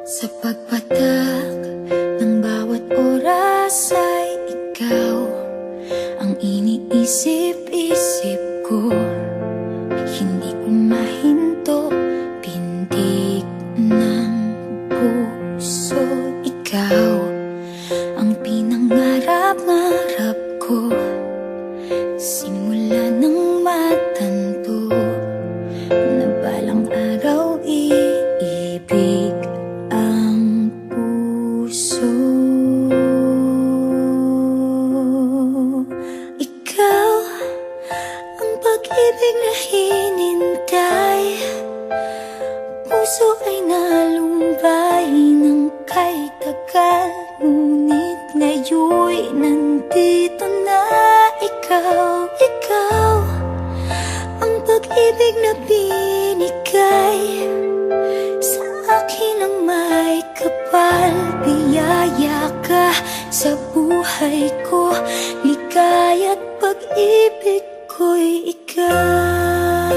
Sa pagpatak ng bawat oras ay ikaw ang iniisip-isip ko. Hindi ko mahinto, pintig ng puso. Ikaw ang pinangarap-ngarap ko, simula ng matanto na balang araw iibig ang puso. Ikaw ang pag-ibig na hinintay, puso ay nalumbay ng kay tagal, ngunit ngayon'y nandito na ikaw. Ikaw ang pag-ibig na binigay sa akin ang may kapal. Biyaya ka sa buhay ko, ligaya't pag-ibig ko'y ikaw.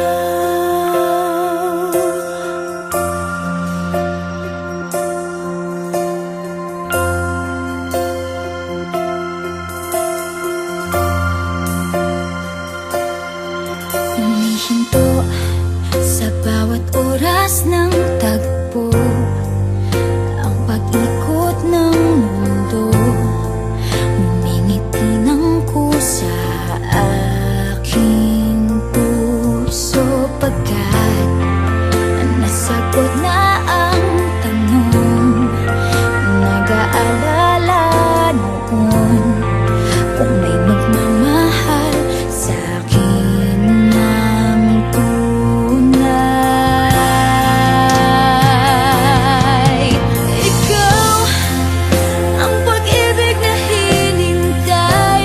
Humihinto sa bawat oras ng tagpo, ang pag-ikot ng mundo, ngumingiti ng kusa aking puso. Pagkat nasagot na ang tanong, nag-aalala noon kung may magmamahal sa'kin ng tunay. Ikaw ang pag-ibig na hinintay,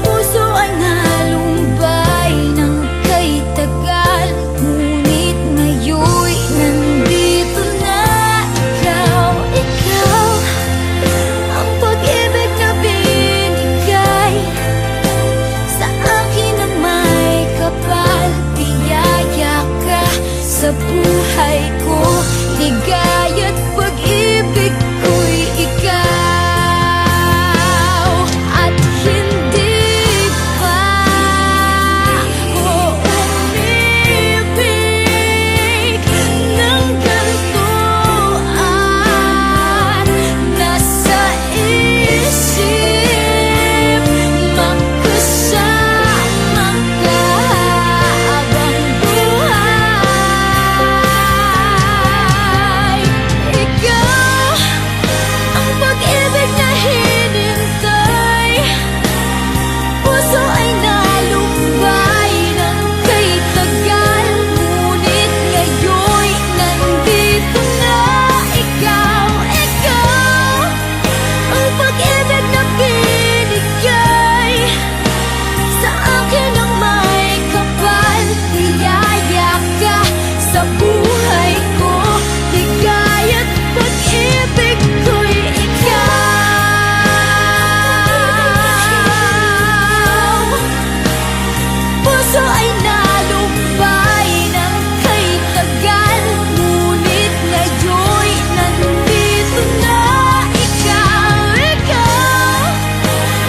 puso ay nalumbay ng kay tagal, ngunit ngayon'y nandito na ikaw. Ikaw ang pag-ibig na binigay sa akin ang may kapal. Biyaya ka sa buhay ko, ligaya't pag-ibig ko'y ikaw. At hindi pa ako umibig ng ganito, at nasa isip magkasama ka habang buhay. Ikaw ang pag-ibig na hinintay, puso ay nalumbay ng kay tagal, ngunit ngayon'y nandito na ikaw. Ikaw ang pag-ibig na binigay sa akin ang may kapal. Biyaya ka sa buhay ko, ligaya't pag-ibig ko'y ikaw. Puso ay nalumbay ng kay tagal, ngunit ngayon'y nandito na ikaw. Ikaw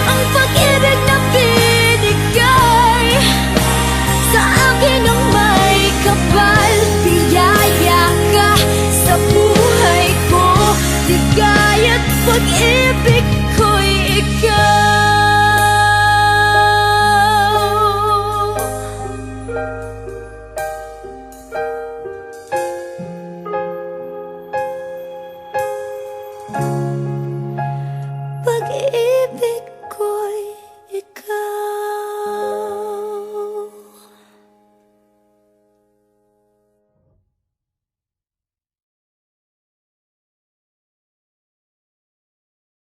ang pag-ibig na binigay sa akin ang may kapal. Biyaya ka sa buhay ko, ligaya't pag-ibig